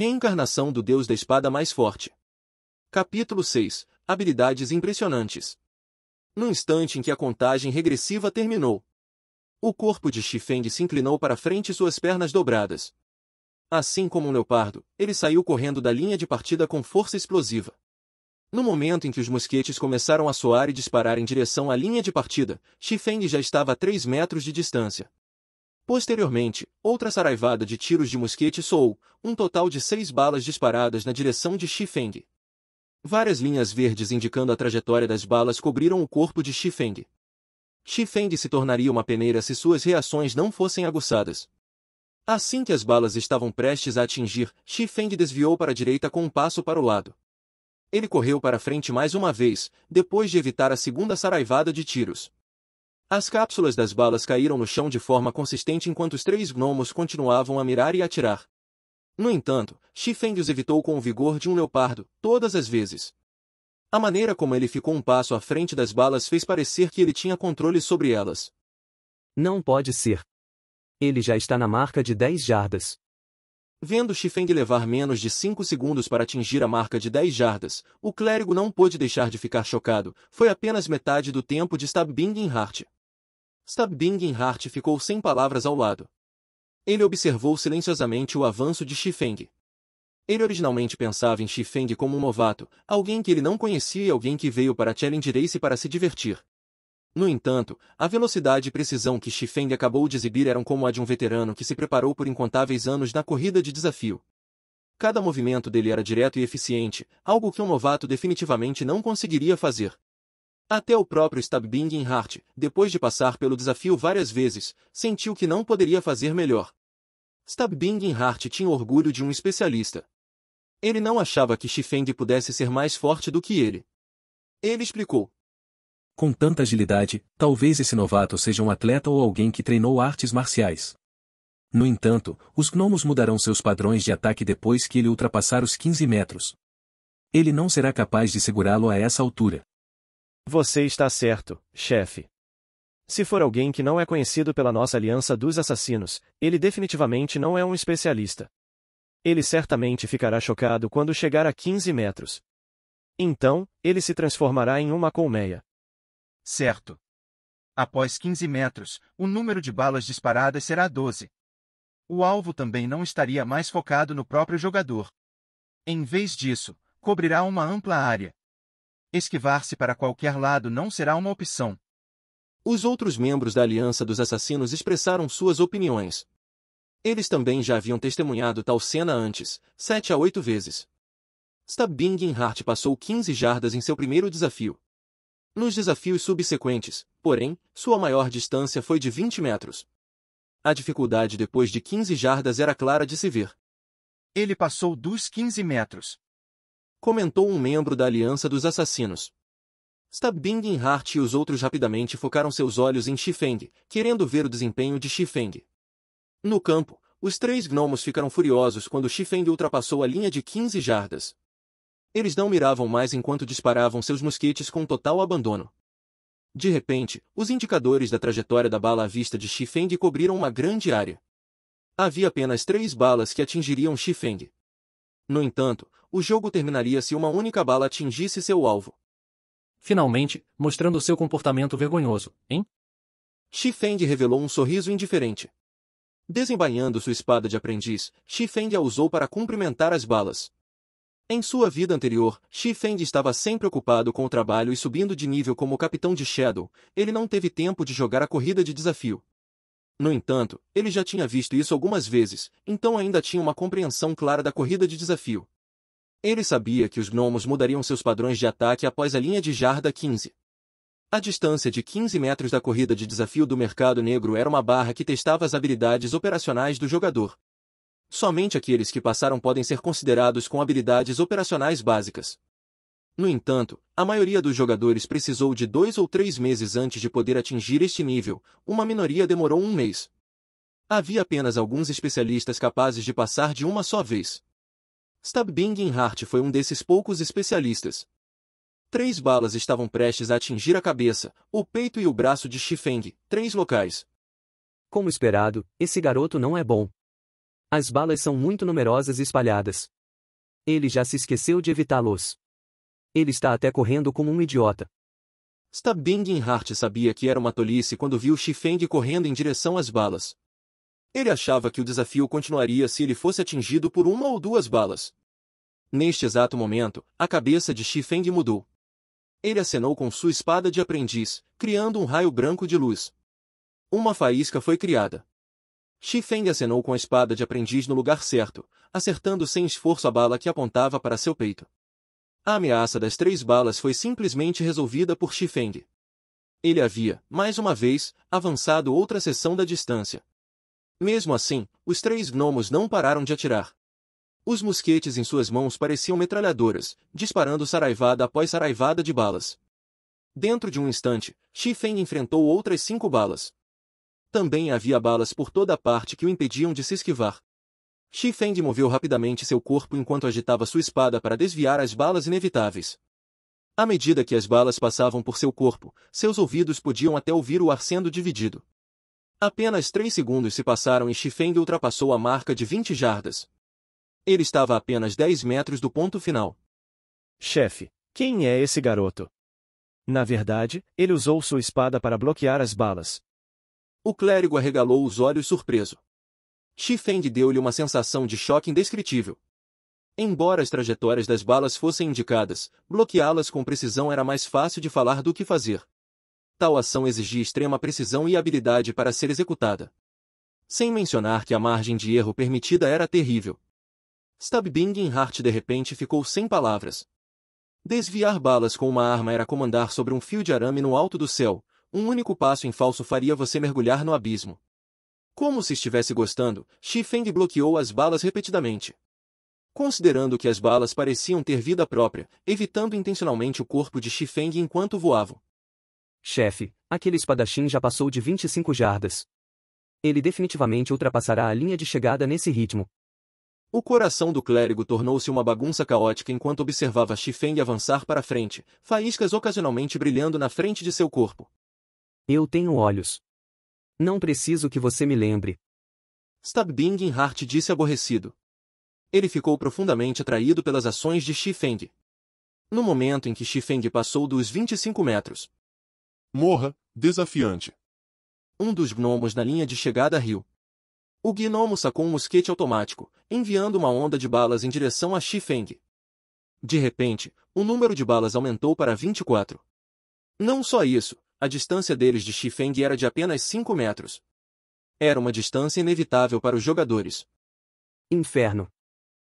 Reencarnação do Deus da Espada mais forte. Capítulo 6. Habilidades impressionantes. No instante em que a contagem regressiva terminou, o corpo de Xifeng se inclinou para frente e suas pernas dobradas. Assim como um leopardo, ele saiu correndo da linha de partida com força explosiva. No momento em que os mosquetes começaram a soar e disparar em direção à linha de partida, Xifeng já estava a 3 metros de distância. Posteriormente, outra saraivada de tiros de mosquete soou, um total de 6 balas disparadas na direção de Xifeng. Várias linhas verdes indicando a trajetória das balas cobriram o corpo de Xifeng. Xifeng se tornaria uma peneira se suas reações não fossem aguçadas. Assim que as balas estavam prestes a atingir, Xifeng desviou para a direita com um passo para o lado. Ele correu para frente mais uma vez, depois de evitar a segunda saraivada de tiros. As cápsulas das balas caíram no chão de forma consistente enquanto os 3 gnomos continuavam a mirar e atirar. No entanto, Xifeng os evitou com o vigor de um leopardo, todas as vezes. A maneira como ele ficou um passo à frente das balas fez parecer que ele tinha controle sobre elas. Não pode ser. Ele já está na marca de 10 jardas. Vendo Xifeng levar menos de 5 segundos para atingir a marca de 10 jardas, o clérigo não pôde deixar de ficar chocado. Foi apenas metade do tempo de Stab-Bingin-Hart. Stab-Bingin-Hart ficou sem palavras ao lado. Ele observou silenciosamente o avanço de Xifeng. Ele originalmente pensava em Xifeng como um novato, alguém que ele não conhecia e alguém que veio para Challenge Race para se divertir. No entanto, a velocidade e precisão que Xifeng acabou de exibir eram como a de um veterano que se preparou por incontáveis anos na corrida de desafio. Cada movimento dele era direto e eficiente, algo que um novato definitivamente não conseguiria fazer. Até o próprio Stab-Bingin-Hart, depois de passar pelo desafio várias vezes, sentiu que não poderia fazer melhor. Stab-Bingin-Hart tinha orgulho de um especialista. Ele não achava que Xifeng pudesse ser mais forte do que ele. Ele explicou. Com tanta agilidade, talvez esse novato seja um atleta ou alguém que treinou artes marciais. No entanto, os gnomos mudarão seus padrões de ataque depois que ele ultrapassar os 15 metros. Ele não será capaz de segurá-lo a essa altura. Você está certo, chefe. Se for alguém que não é conhecido pela nossa aliança dos assassinos, ele definitivamente não é um especialista. Ele certamente ficará chocado quando chegar a 15 metros. Então, ele se transformará em uma colmeia. Certo. Após 15 metros, o número de balas disparadas será 12. O alvo também não estaria mais focado no próprio jogador. Em vez disso, cobrirá uma ampla área. Esquivar-se para qualquer lado não será uma opção. Os outros membros da Aliança dos Assassinos expressaram suas opiniões. Eles também já haviam testemunhado tal cena antes, 7 a 8 vezes. Stab-Bingin-Hart passou 15 jardas em seu primeiro desafio. Nos desafios subsequentes, porém, sua maior distância foi de 20 metros. A dificuldade depois de 15 jardas era clara de se ver. Ele passou dos 15 metros. Comentou um membro da Aliança dos Assassinos. Stab-Bingin-Hart e os outros rapidamente focaram seus olhos em Xifeng, querendo ver o desempenho de Xifeng. No campo, os 3 gnomos ficaram furiosos quando Xifeng ultrapassou a linha de 15 jardas. Eles não miravam mais enquanto disparavam seus mosquetes com total abandono. De repente, os indicadores da trajetória da bala à vista de Xifeng cobriram uma grande área. Havia apenas 3 balas que atingiriam Xifeng. No entanto, o jogo terminaria se uma única bala atingisse seu alvo. Finalmente, mostrando seu comportamento vergonhoso, hein? Xifeng revelou um sorriso indiferente. Desembainhando sua espada de aprendiz, Xifeng a usou para cumprimentar as balas. Em sua vida anterior, Xifeng estava sempre ocupado com o trabalho e subindo de nível como capitão de Shadow, ele não teve tempo de jogar a corrida de desafio. No entanto, ele já tinha visto isso algumas vezes, então ainda tinha uma compreensão clara da corrida de desafio. Ele sabia que os gnomos mudariam seus padrões de ataque após a linha de jarda 15. A distância de 15 metros da corrida de desafio do mercado negro era uma barra que testava as habilidades operacionais do jogador. Somente aqueles que passaram podem ser considerados com habilidades operacionais básicas. No entanto, a maioria dos jogadores precisou de 2 ou 3 meses antes de poder atingir este nível, uma minoria demorou 1 mês. Havia apenas alguns especialistas capazes de passar de uma só vez. Stab-Bingin-Hart foi um desses poucos especialistas. 3 balas estavam prestes a atingir a cabeça, o peito e o braço de Xifeng, 3 locais. Como esperado, esse garoto não é bom. As balas são muito numerosas e espalhadas. Ele já se esqueceu de evitá-los. Ele está até correndo como um idiota. Stab Bingenhart sabia que era uma tolice quando viu Xifeng correndo em direção às balas. Ele achava que o desafio continuaria se ele fosse atingido por uma ou duas balas. Neste exato momento, a cabeça de Xifeng mudou. Ele acenou com sua espada de aprendiz, criando um raio branco de luz. Uma faísca foi criada. Xifeng acenou com a espada de aprendiz no lugar certo, acertando sem esforço a bala que apontava para seu peito. A ameaça das 3 balas foi simplesmente resolvida por Xifeng. Ele havia, mais uma vez, avançado outra seção da distância. Mesmo assim, os 3 gnomos não pararam de atirar. Os mosquetes em suas mãos pareciam metralhadoras, disparando saraivada após saraivada de balas. Dentro de um instante, Xifeng enfrentou outras 5 balas. Também havia balas por toda parte que o impediam de se esquivar. Xifeng moveu rapidamente seu corpo enquanto agitava sua espada para desviar as balas inevitáveis. À medida que as balas passavam por seu corpo, seus ouvidos podiam até ouvir o ar sendo dividido. Apenas 3 segundos se passaram e Xifeng ultrapassou a marca de 20 jardas. Ele estava a apenas 10 metros do ponto final. Chefe, quem é esse garoto? Na verdade, ele usou sua espada para bloquear as balas. O clérigo arregalou os olhos surpreso. Xifeng deu-lhe uma sensação de choque indescritível. Embora as trajetórias das balas fossem indicadas, bloqueá-las com precisão era mais fácil de falar do que fazer. Tal ação exigia extrema precisão e habilidade para ser executada. Sem mencionar que a margem de erro permitida era terrível. Stab Bingenhart de repente ficou sem palavras. Desviar balas com uma arma era como andar sobre um fio de arame no alto do céu. Um único passo em falso faria você mergulhar no abismo. Como se estivesse gostando, Xifeng bloqueou as balas repetidamente. Considerando que as balas pareciam ter vida própria, evitando intencionalmente o corpo de Xifeng enquanto voavam. Chefe, aquele espadachim já passou de 25 jardas. Ele definitivamente ultrapassará a linha de chegada nesse ritmo. O coração do clérigo tornou-se uma bagunça caótica enquanto observava Xifeng avançar para frente, faíscas ocasionalmente brilhando na frente de seu corpo. Eu tenho olhos. Não preciso que você me lembre. Stab Bingenhart disse aborrecido. Ele ficou profundamente atraído pelas ações de Xifeng. No momento em que Xifeng passou dos 25 metros. Morra, desafiante. Um dos gnomos na linha de chegada riu. O gnomo sacou um mosquete automático, enviando uma onda de balas em direção a Xifeng. De repente, o número de balas aumentou para 24. Não só isso, a distância deles de Xifeng era de apenas 5 metros. Era uma distância inevitável para os jogadores. Inferno!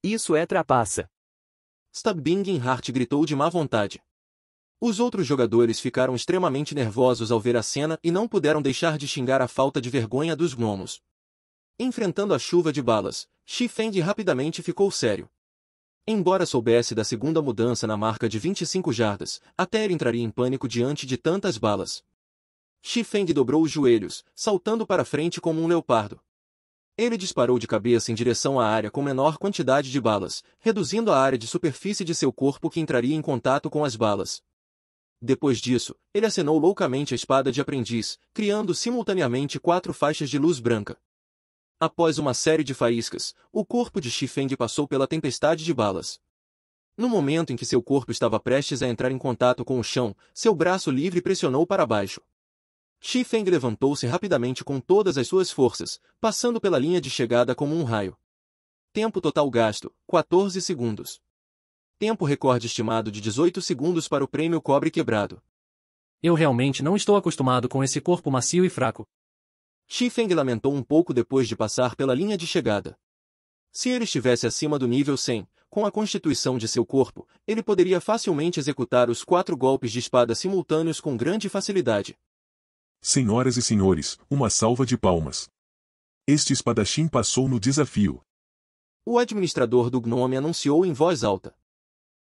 Isso é trapaça! Stab Bingenhart gritou de má vontade. Os outros jogadores ficaram extremamente nervosos ao ver a cena e não puderam deixar de xingar a falta de vergonha dos gnomos. Enfrentando a chuva de balas, Xifeng rapidamente ficou sério. Embora soubesse da segunda mudança na marca de 25 jardas, até ele entraria em pânico diante de tantas balas. Xifeng dobrou os joelhos, saltando para frente como um leopardo. Ele disparou de cabeça em direção à área com menor quantidade de balas, reduzindo a área de superfície de seu corpo que entraria em contato com as balas. Depois disso, ele acenou loucamente a espada de aprendiz, criando simultaneamente 4 faixas de luz branca. Após uma série de faíscas, o corpo de Xifeng passou pela tempestade de balas. No momento em que seu corpo estava prestes a entrar em contato com o chão, seu braço livre pressionou para baixo. Xifeng levantou-se rapidamente com todas as suas forças, passando pela linha de chegada como um raio. Tempo total gasto, 14 segundos. Tempo recorde estimado de 18 segundos para o prêmio cobre quebrado. Eu realmente não estou acostumado com esse corpo macio e fraco. Xifeng lamentou um pouco depois de passar pela linha de chegada. Se ele estivesse acima do nível 100, com a constituição de seu corpo, ele poderia facilmente executar os 4 golpes de espada simultâneos com grande facilidade. Senhoras e senhores, uma salva de palmas. Este espadachim passou no desafio. O administrador do Gnome anunciou em voz alta.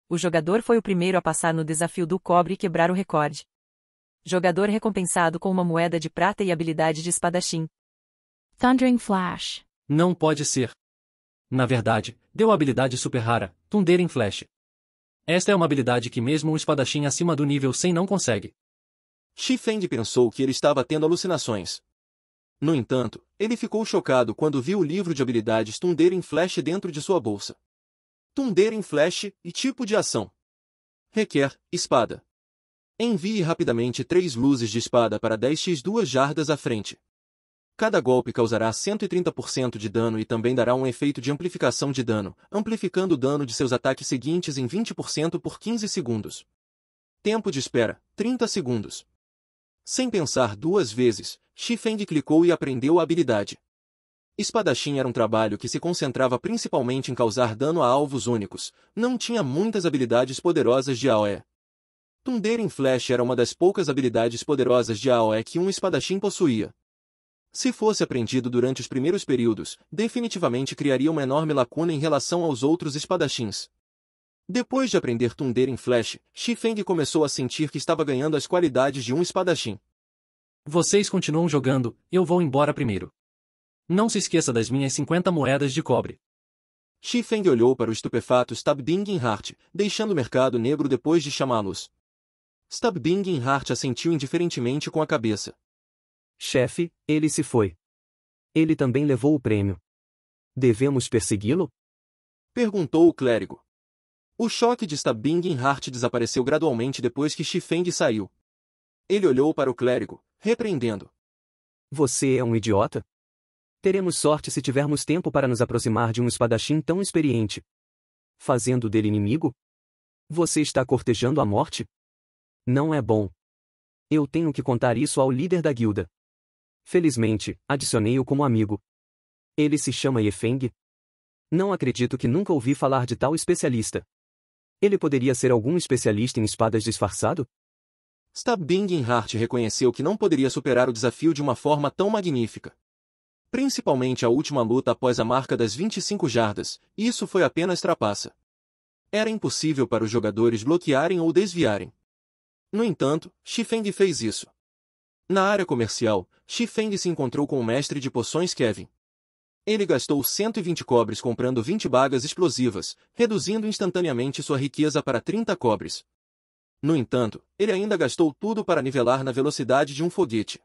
O jogador foi o primeiro a passar no desafio do cobre e quebrar o recorde. Jogador recompensado com uma moeda de prata e habilidade de espadachim. Thundering Flash. Não pode ser. Na verdade, deu a habilidade super rara, Thundering Flash. Esta é uma habilidade que mesmo um espadachim acima do nível 100 não consegue. Xifeng pensou que ele estava tendo alucinações. No entanto, ele ficou chocado quando viu o livro de habilidades Thundering Flash dentro de sua bolsa. Thundering Flash e tipo de ação. Requer, espada. Envie rapidamente 3 luzes de espada para 10x 2 jardas à frente. Cada golpe causará 130% de dano e também dará um efeito de amplificação de dano, amplificando o dano de seus ataques seguintes em 20% por 15 segundos. Tempo de espera, 30 segundos. Sem pensar 2 vezes, Xifeng clicou e aprendeu a habilidade. Espadachim era um trabalho que se concentrava principalmente em causar dano a alvos únicos, não tinha muitas habilidades poderosas de AoE. Thundering Flash era uma das poucas habilidades poderosas de AoE que um espadachim possuía. Se fosse aprendido durante os primeiros períodos, definitivamente criaria uma enorme lacuna em relação aos outros espadachins. Depois de aprender Thundering Flash, Xifeng começou a sentir que estava ganhando as qualidades de um espadachim. Vocês continuam jogando, eu vou embora primeiro. Não se esqueça das minhas 50 moedas de cobre. Xifeng olhou para o estupefato Stab-Bingin-Hart, deixando o mercado negro depois de chamá-los. Stab-Bingin-Hart assentiu indiferentemente com a cabeça. Chefe, ele se foi. Ele também levou o prêmio. Devemos persegui-lo? Perguntou o clérigo. O choque de Stab-Bingin-Hart desapareceu gradualmente depois que Xifeng saiu. Ele olhou para o clérigo, repreendendo. Você é um idiota? Teremos sorte se tivermos tempo para nos aproximar de um espadachim tão experiente. Fazendo dele inimigo? Você está cortejando a morte? Não é bom. Eu tenho que contar isso ao líder da guilda. Felizmente, adicionei-o como amigo. Ele se chama Yefeng. Não acredito que nunca ouvi falar de tal especialista. Ele poderia ser algum especialista em espadas disfarçado? Stab-Bingin-Hart reconheceu que não poderia superar o desafio de uma forma tão magnífica. Principalmente a última luta após a marca das 25 jardas, isso foi apenas trapaça. Era impossível para os jogadores bloquearem ou desviarem. No entanto, Xifeng fez isso. Na área comercial, Xifeng se encontrou com o mestre de poções Kevin. Ele gastou 120 cobres comprando 20 bagas explosivas, reduzindo instantaneamente sua riqueza para 30 cobres. No entanto, ele ainda gastou tudo para nivelar na velocidade de um foguete.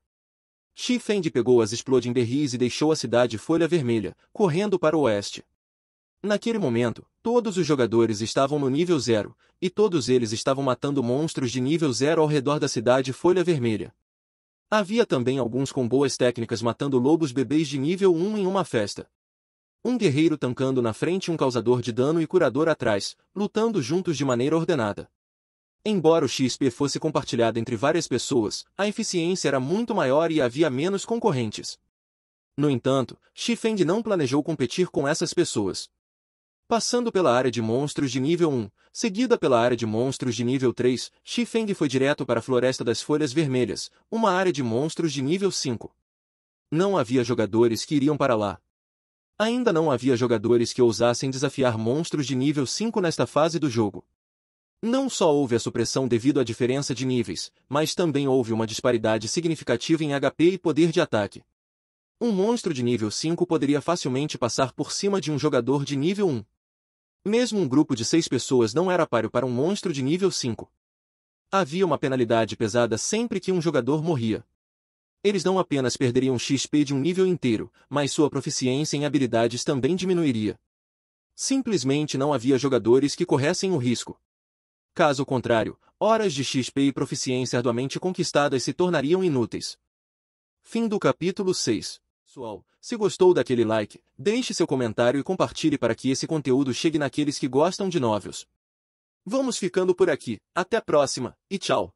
Xifeng pegou as Exploding Berries e deixou a cidade Folha Vermelha, correndo para o oeste. Naquele momento, todos os jogadores estavam no nível 0, e todos eles estavam matando monstros de nível 0 ao redor da cidade Folha Vermelha. Havia também alguns com boas técnicas matando lobos bebês de nível 1 em uma festa. Um guerreiro tancando na frente e um causador de dano e curador atrás, lutando juntos de maneira ordenada. Embora o XP fosse compartilhado entre várias pessoas, a eficiência era muito maior e havia menos concorrentes. No entanto, Xifeng não planejou competir com essas pessoas. Passando pela área de monstros de nível 1, seguida pela área de monstros de nível 3, Xifeng foi direto para a Floresta das Folhas Vermelhas, uma área de monstros de nível 5. Não havia jogadores que iriam para lá. Ainda não havia jogadores que ousassem desafiar monstros de nível 5 nesta fase do jogo. Não só houve a supressão devido à diferença de níveis, mas também houve uma disparidade significativa em HP e poder de ataque. Um monstro de nível 5 poderia facilmente passar por cima de um jogador de nível 1. Mesmo um grupo de 6 pessoas não era páreo para um monstro de nível 5. Havia uma penalidade pesada sempre que um jogador morria. Eles não apenas perderiam XP de um nível inteiro, mas sua proficiência em habilidades também diminuiria. Simplesmente não havia jogadores que corressem o risco. Caso contrário, horas de XP e proficiência arduamente conquistadas se tornariam inúteis. Fim do capítulo 6. Pessoal, se gostou daquele like, deixe seu comentário e compartilhe para que esse conteúdo chegue naqueles que gostam de novels. Vamos ficando por aqui, até a próxima, e tchau!